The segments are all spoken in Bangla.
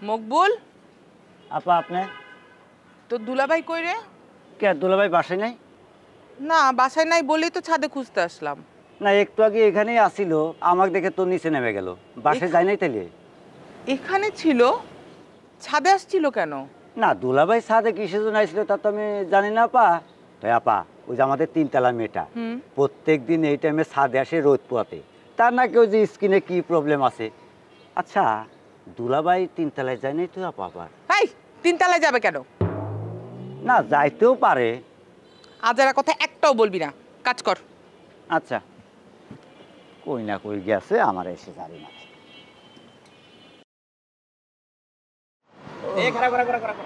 মকবুল আপা আপনি তো দুলাভাই কই রে? কে দুলাভাই বাসায় নাই? না বাসায় নাই বলেই তো ছাদে খুঁজতে আসলাম। না একটু আগে এখানেই আসিল, আমাকে দেখে তো নিচে নেমে গেল, বাসায় যায় নাই তাইলে? এখানে ছিল, ছাদে আসছিল কেন? না দুলাভাই ছাদে কিসের জন্য আসছিল তা তো আমি জানি না আপা। তো আপা ওই যে আমাদের তিনতলা মেয়েটা প্রত্যেক দিন এই টাইমে ছাদে আসে রোদ পোয়াতে, তার নাকি ওই যে স্কিনে কি প্রবলেম আছে। আচ্ছা দুলাভাই তিনতলায় যায় নাই তো আপা? আবার এই তিনতলায় যাবে কেন? না যাইতেও পারে। আজারা কথা একটাও বলবি না, কাজ কর। আচ্ছা কই না কই গেছে, আমার এসে জানি না। এই খারাপ খারাপ খারাপ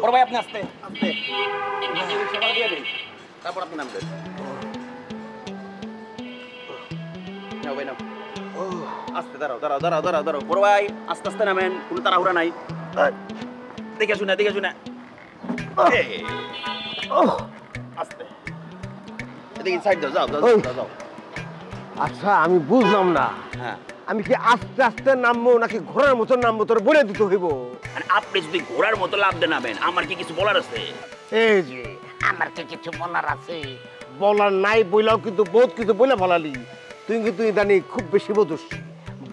বড় ভাই আপনি আস্তে আস্তে সেবা দিয়ে দেই, তারপর আপনি নামবেন। নাও ভাই নাও, আস্তে দাঁড়াও দাঁড়াও দাঁড়াও দাঁড়াও দাঁড়াও বড় ভাই, আস্তে আস্তে নামেন, কোনো তাড়াহুড়া নাই, দেখে শুনে দেখে শুনে। আস্তে এদিকে সাইড দাও, যাও যাও যাও যাও। আচ্ছা আমি বুঝলাম না, হ্যাঁ আমি কি আস্তে আস্তে নামবো নাকি ঘোড়ার মতো নামবো তোর বলে দিতে হইব? মানে আপনি যদি ঘোড়ার মতো লাভ দেন নামেন, আমার কি কিছু বলার আছে? এই যে আমার কি কিছু বলার আছে? বলার নাই বইলাও কিন্তু বহুত কিছু বলে ফেলালি। তুই কিন্তু ইদানি খুব বেশি বোঝস,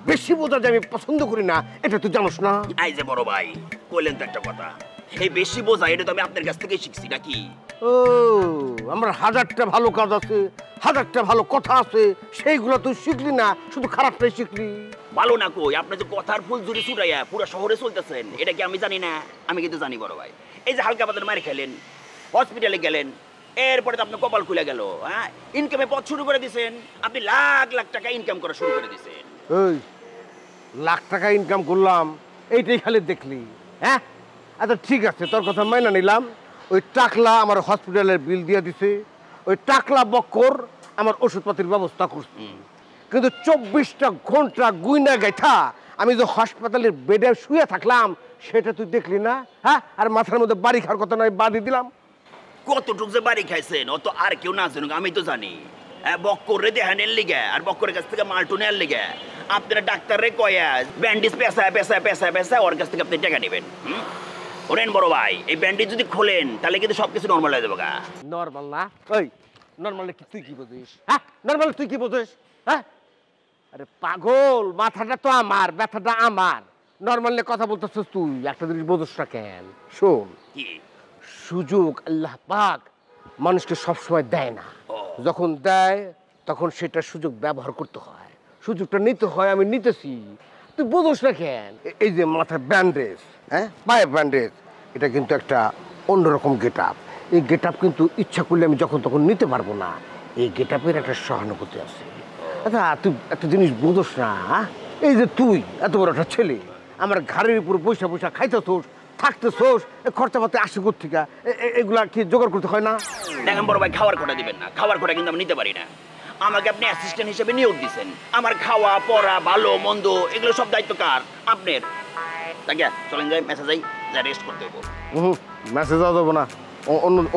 বেশি বোঝা যে আমি পছন্দ করি না, এটা তুই জানোস না? এই যে বড় ভাই কইলেন তো একটা কথা, এই বেশি বোঝা এটা তো আমি আপনার কাছ থেকে শিখছি নাকি? ও আমার হাজারটা ভালো কাজ আছে, হাজারটা ভালো কথা আছে, সেইগুলো তুই শিখলি না, শুধু খারাপটাই শিখলি। ভালো না কই, আপনি যে কথার ফুল জুড়ি ছুটাইয়া পুরো শহরে চলতেছেন, এটা কি আমি জানি না? আমি কিন্তু জানি বড় ভাই। এই যে হালকা পাতলা মারি খেলেন, হসপিটালে গেলেন, এরপরে তো আপনার কপাল খুলে গেল। হ্যাঁ ইনকামে পথ শুরু করে দিয়েছেন, আপনি লাখ লাখ টাকা ইনকাম করা শুরু করে দিয়েছেন। ওই লাখ টাকা ইনকাম করলাম এইটাই খালি দেখলি? হ্যাঁ আচ্ছা ঠিক আছে, তোর কথা মাইনা নিলাম। ওই টাকলা আমার হসপিটালের বিল দিয়ে দিছে, ওই টাকলা বক্কর আমার ওষুধপাতির ব্যবস্থা করছে, কিন্তু 24টা ঘন্টা গুইনা গাইথা আমি যে হাসপাতালের বেডে শুয়ে থাকলাম সেটা তুই দেখলি না? হ্যাঁ আর মাথার মধ্যে বাড়ি খাওয়ার কথা নয় বাদি দিলাম। কতটুক যে বাড়ি খাইছেন অত আর কেউ না জানুক, আমি তো জানি। বক্করে দেহানের লিগে আর বক্করের কাছ থেকে মালটু নেওয়ার লিগে আপনারা ডাক্তারে কয়া ব্যান্ডেজ পেশায় পেশায় পেশায় পেশায় ওর কাছ থেকে আপনি টাকা নেবেন। ওরেন বড় ভাই এই ব্যান্ডেজ যদি খোলেন তাহলে কিন্তু সবকিছু নর্মাল হয়ে যাবে। গা নর্মাল না? ওই নর্মালে কি তুই কি বুঝিস? হ্যাঁ নর্মালে তুই কি বুঝিস? হ্যাঁ আরে পাগল, মাথাটা তো আমার, ব্যথাটা আমার। নর্মালে কথা বলতেছিস তুই, একটা জিনিস বুঝিস না কেন? শোন, কি সুযোগ আল্লাহ পাক মানুষকে সবসময় দেয় না, যখন দেয় তখন সেটা সুযোগ ব্যবহার করতে হয়, সুযোগটা নিতে হয়। আমি নিতেছি, তুই বুঝোস না কেন? এই যে মাথায় ব্যান্ডেজ, হ্যাঁ পায়ে ব্যান্ডেজ, এটা কিন্তু একটা অন্যরকম গেট আপ। এই গেট আপ কিন্তু ইচ্ছা করলে আমি যখন তখন নিতে পারবো না, এই গেট আপের একটা সহানুভূতি আছে। আচ্ছা তুই একটা জিনিস বুঝোস না, এই যে তুই এত বড় একটা ছেলে আমার ঘাড়ের উপর পয়সা পয়সা খাইতেছোস, থাকতেছোস, খরচাপাতি আসে কোত্থেকে? এগুলা কি জোগাড় করতে হয় না? দেখেন বড় ভাই খাওয়ার কোটা দিবেন না, খাওয়ার কোটা কিন্তু আমি নিতে পারি না। আমাকে আপনি অ্যাসিস্ট্যান্ট হিসেবে নিয়োগ দিয়েছেন, আমার খাওয়া পড়া ভালো মন্দ এগুলো সব দায়িত্ব কার? আপনার। তাকে চলেন যাই মেসেজ যা রেস্ট করতে হবো। মেসেজ দেবো না,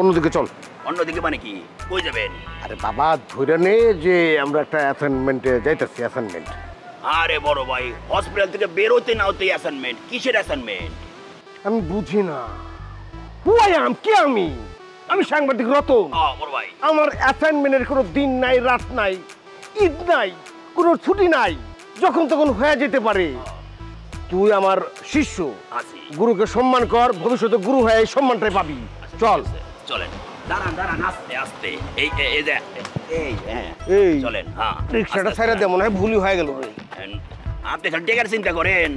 অন্যদিকে চল। অন্যদিকে মানে কি? কই যাবেন? আরে বাবা ধরে নে যে আমরা একটা অ্যাসাইনমেন্টে যাইতেছি। অ্যাসাইনমেন্ট? আরে বড় ভাই হসপিটাল থেকে বেরোতে না হতে অ্যাসাইনমেন্ট? কিসের অ্যাসাইনমেন্ট? আমি বুঝি না। হু আই অ্যাম, কে আমি? আমি সাংবাদিক রতন। বড় ভাই আমার অ্যাসাইনমেন্টের কোনো দিন নাই, রাত নাই, ঈদ নাই, কোনো ছুটি নাই, যখন তখন হয়ে যেতে পারে। তুই আমার শিষ্য, গুরুকে সম্মান কর, ভবিষ্যতে গুরু হয়ে এই সম্মানটাই পাবি। চল চলেন। দাঁড়ান দাঁড়ান আস্তে আস্তে। এই এই যে এই হ্যাঁ এই চলেন। হ্যাঁ রিক্সাটা ছাইরা দে, মনে হয় ভুলই হয়ে গেল। আপনি খালি টেকার চিন্তা করেন।